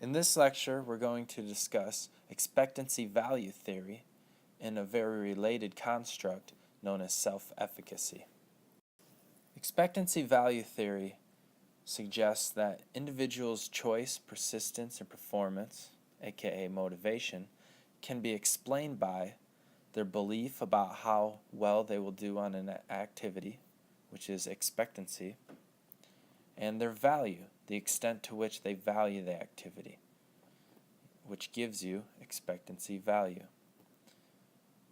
In this lecture, we're going to discuss expectancy value theory and a very related construct known as self-efficacy. Expectancy value theory suggests that individuals' choice, persistence, and performance, aka motivation, can be explained by their belief about how well they will do on an activity, which is expectancy, and their value, the extent to which they value the activity, which gives you expectancy value.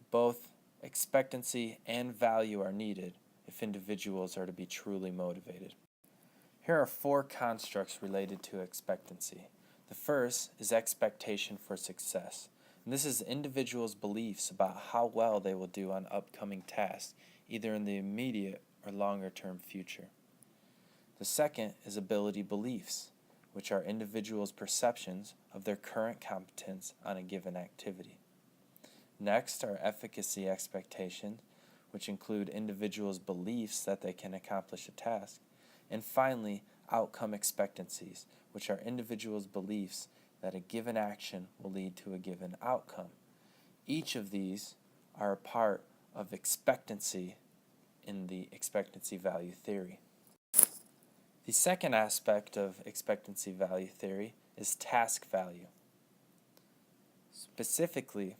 Both expectancy and value are needed if individuals are to be truly motivated. Here are 4 constructs related to expectancy. The first is expectation for success. And this is individuals' beliefs about how well they will do on upcoming tasks, either in the immediate or longer-term future. The second is ability beliefs, which are individuals' perceptions of their current competence on a given activity. Next are efficacy expectations, which include individuals' beliefs that they can accomplish a task. And finally, outcome expectancies, which are individuals' beliefs that a given action will lead to a given outcome. Each of these are a part of expectancy in the expectancy value theory. The second aspect of expectancy value theory is task value. Specifically,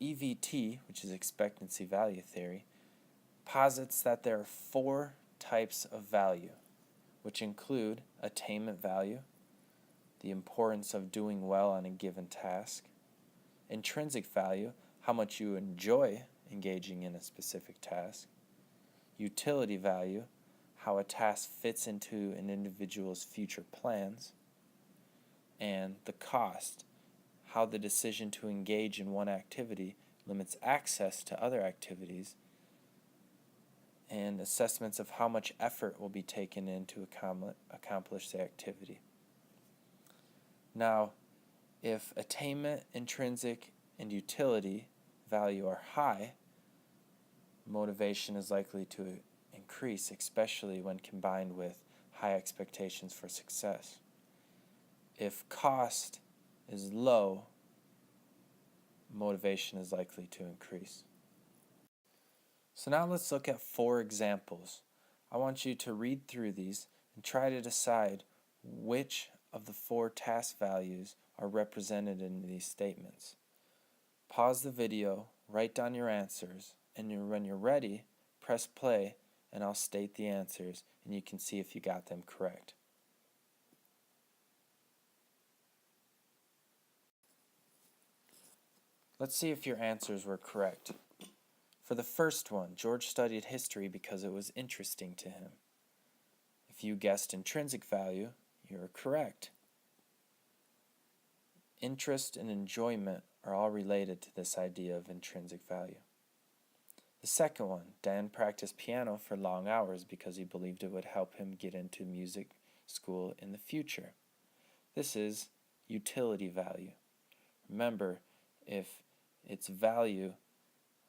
EVT, which is expectancy value theory, posits that there are 4 types of value, which include attainment value, the importance of doing well on a given task, intrinsic value, how much you enjoy engaging in a specific task, utility value, how a task fits into an individual's future plans, and the cost, how the decision to engage in one activity limits access to other activities, and assessments of how much effort will be taken in to accomplish the activity. Now, if attainment, intrinsic, and utility value are high, motivation is likely to increase, especially when combined with high expectations for success. If cost is low, motivation is likely to increase. So now let's look at 4 examples. I want you to read through these and try to decide which of the 4 task values are represented in these statements. Pause the video, write down your answers, and when you're ready, press play and I'll state the answers and you can see if you got them correct. Let's see if your answers were correct. For the first one, George studied history because it was interesting to him. If you guessed intrinsic value, you're correct. Interest and enjoyment are all related to this idea of intrinsic value. The second one, Dan practiced piano for long hours because he believed it would help him get into music school in the future. This is utility value. Remember, if it's value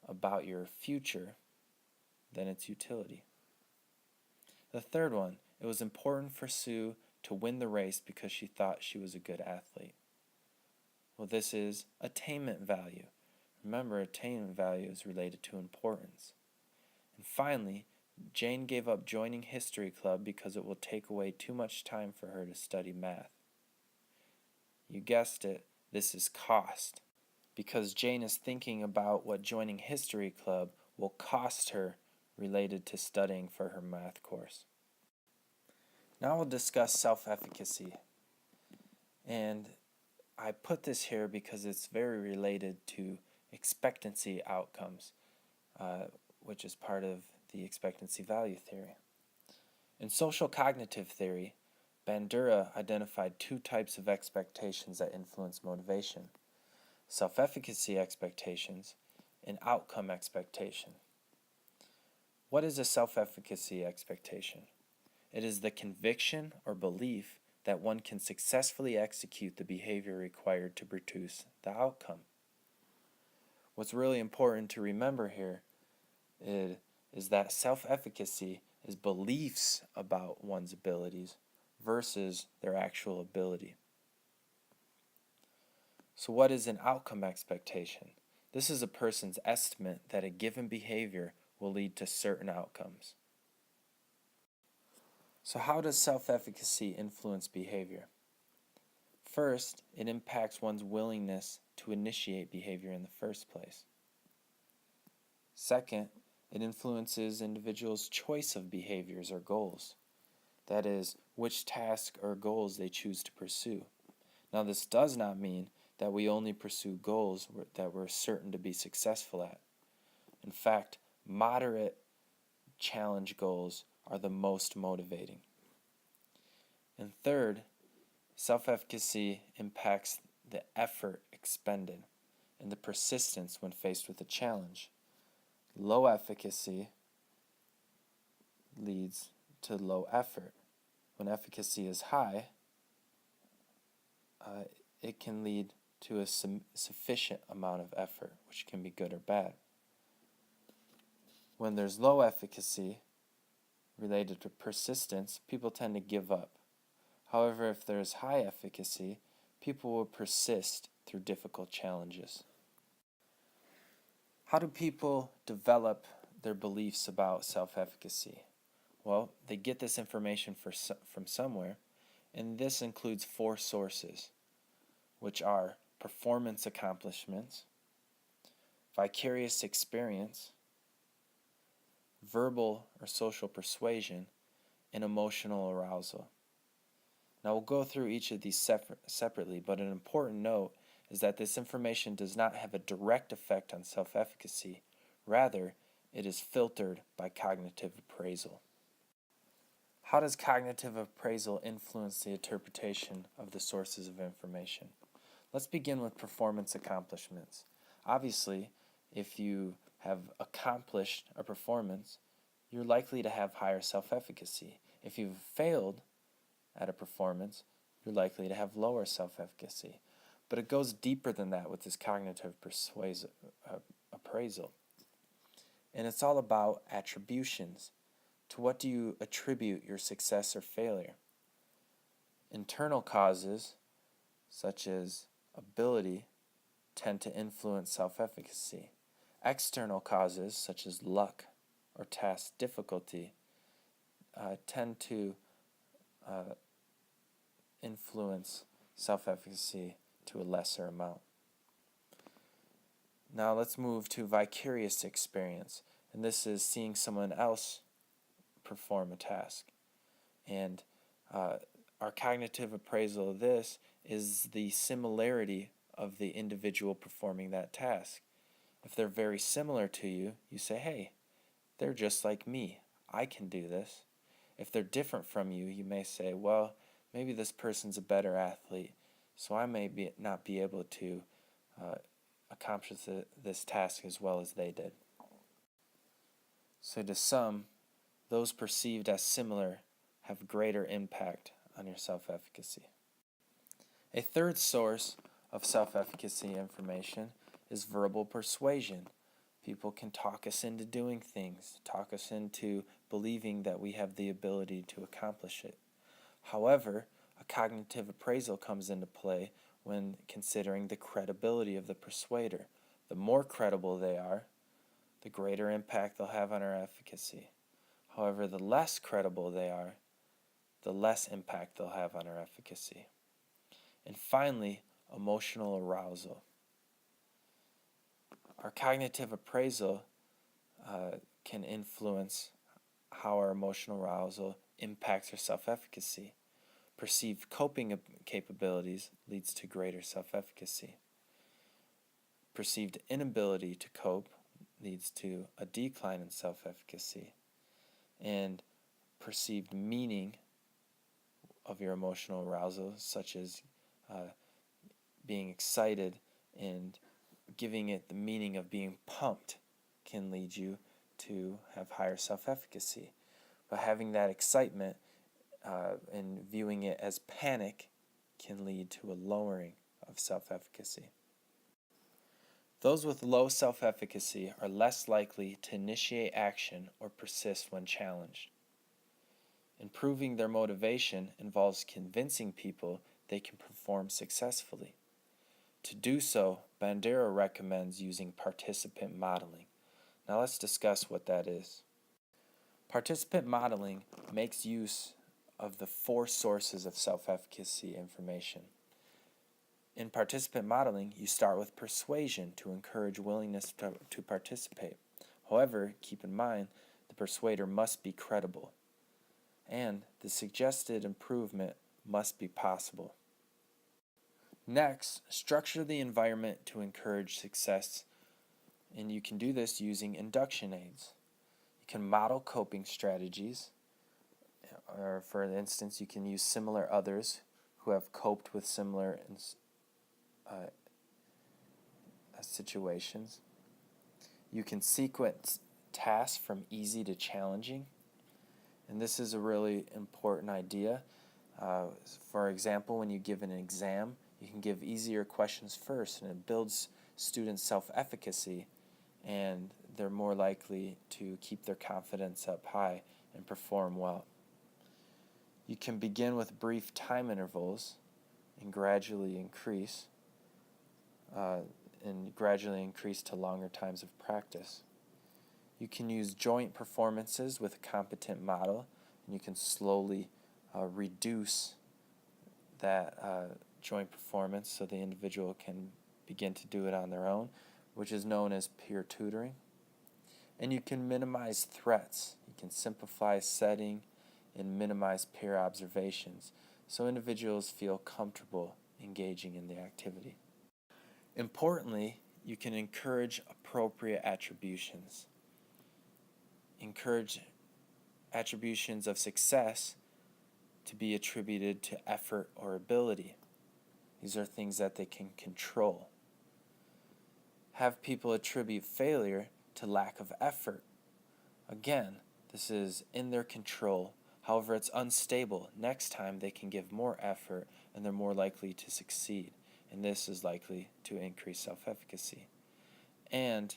about your future, then it's utility. The third one, it was important for Sue to win the race because she thought she was a good athlete. Well, this is attainment value. Remember, attainment value is related to importance. And finally, Jane gave up joining history club because it will take away too much time for her to study math. You guessed it, this is cost, because Jane is thinking about what joining history club will cost her related to studying for her math course. Now we'll discuss self-efficacy. And I put this here because it's very related to expectancy outcomes, which is part of the expectancy value theory. In social cognitive theory, Bandura identified 2 types of expectations that influence motivation: self-efficacy expectations and outcome expectation. What is a self-efficacy expectation? It is the conviction or belief that one can successfully execute the behavior required to produce the outcome. What's really important to remember here is that self-efficacy is beliefs about one's abilities versus their actual ability. So what is an outcome expectation? This is a person's estimate that a given behavior will lead to certain outcomes. So how does self-efficacy influence behavior? First, it impacts one's willingness to initiate behavior in the first place. Second, it influences individuals' choice of behaviors or goals. That is, which tasks or goals they choose to pursue. Now, this does not mean that we only pursue goals that we're certain to be successful at. In fact, moderate challenge goals are the most motivating. And third, self-efficacy impacts the effort expended and the persistence when faced with a challenge. Low efficacy leads to low effort. When efficacy is high, it can lead to a sufficient amount of effort, which can be good or bad. When there's low efficacy related to persistence, people tend to give up. However, if there's high efficacy, people will persist through difficult challenges. How do people develop their beliefs about self-efficacy? Well, they get this information from somewhere, and this includes 4 sources, which are performance accomplishments, vicarious experience, verbal or social persuasion, and emotional arousal. Now we'll go through each of these separately, but an important note is that this information does not have a direct effect on self-efficacy. Rather, it is filtered by cognitive appraisal. How does cognitive appraisal influence the interpretation of the sources of information? Let's begin with performance accomplishments. Obviously, if you have accomplished a performance, you're likely to have higher self-efficacy. If you've failed at a performance, you're likely to have lower self-efficacy. But it goes deeper than that with this cognitive appraisal. And it's all about attributions. To what do you attribute your success or failure? Internal causes, such as ability, tend to influence self-efficacy. External causes, such as luck or task difficulty, tend to influence self-efficacy to a lesser amount. Now let's move to vicarious experience, and this is seeing someone else perform a task. And our cognitive appraisal of this is the similarity of the individual performing that task. If they're very similar to you, you say, hey, they're just like me. I can do this. If they're different from you, you may say, well, maybe this person's a better athlete, so I may not be able to accomplish this task as well as they did. So to some, those perceived as similar have greater impact on your self-efficacy. A third source of self-efficacy information is verbal persuasion. People can talk us into doing things, talk us into believing that we have the ability to accomplish it. However, a cognitive appraisal comes into play when considering the credibility of the persuader. The more credible they are, the greater impact they'll have on our efficacy. However, the less credible they are, the less impact they'll have on our efficacy. And finally, emotional arousal. Our cognitive appraisal can influence how our emotional arousal impacts our self-efficacy. Perceived coping capabilities leads to greater self-efficacy. Perceived inability to cope leads to a decline in self-efficacy. And perceived meaning of your emotional arousal, such as being excited and giving it the meaning of being pumped, can lead you to have higher self-efficacy. But having that excitement and viewing it as panic can lead to a lowering of self-efficacy. Those with low self-efficacy are less likely to initiate action or persist when challenged. Improving their motivation involves convincing people they can perform successfully. To do so, Bandera recommends using participant modeling. Now let's discuss what that is. Participant modeling makes use of the four sources of self-efficacy information. In participant modeling, you start with persuasion to encourage willingness to participate. However, keep in mind, the persuader must be credible, and the suggested improvement must be possible. Next, structure the environment to encourage success, and you can do this using induction aids. You can model coping strategies, or for instance, you can use similar others who have coped with similar situations. You can sequence tasks from easy to challenging, and this is a really important idea. For example, when you give an exam, you can give easier questions first, and it builds students' self-efficacy, and they're more likely to keep their confidence up high and perform well. You can begin with brief time intervals and gradually increase to longer times of practice. You can use joint performances with a competent model, and you can slowly reduce that joint performance so the individual can begin to do it on their own, which is known as peer tutoring. And you can minimize threats. You can simplify setting and minimize peer observations so individuals feel comfortable engaging in the activity. Importantly, you can encourage appropriate attributions. Encourage attributions of success to be attributed to effort or ability. These are things that they can control. Have people attribute failure to lack of effort. Again, this is in their control. However, it's unstable. Next time they can give more effort and they're more likely to succeed. And this is likely to increase self-efficacy. And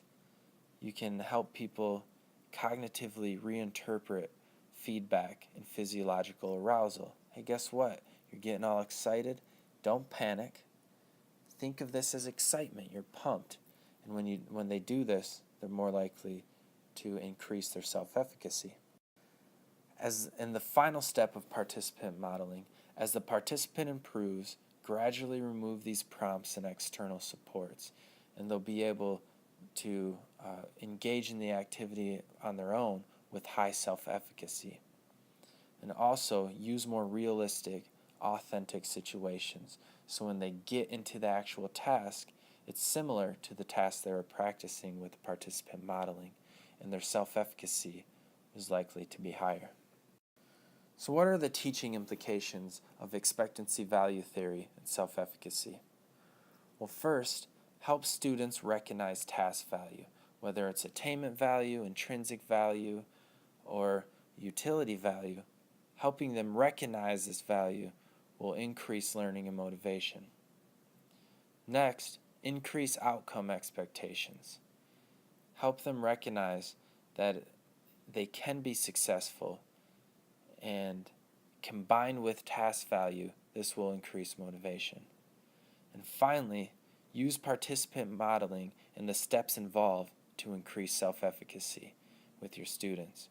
you can help people cognitively reinterpret feedback and physiological arousal. Hey, guess what? You're getting all excited. Don't panic. Think of this as excitement. You're pumped. And when they do this, they're more likely to increase their self-efficacy. As in the final step of participant modeling, as the participant improves, gradually remove these prompts and external supports, and they'll be able to engage in the activity on their own with high self-efficacy. And also use more realistic, authentic situations, so when they get into the actual task, it's similar to the task they were practicing with participant modeling, and their self-efficacy is likely to be higher. So what are the teaching implications of expectancy value theory and self-efficacy? Well, first, help students recognize task value, whether it's attainment value, intrinsic value, or utility value. Helping them recognize this value will increase learning and motivation. Next, increase outcome expectations. Help them recognize that they can be successful, and combined with task value, this will increase motivation. And finally, use participant modeling and the steps involved to increase self-efficacy with your students.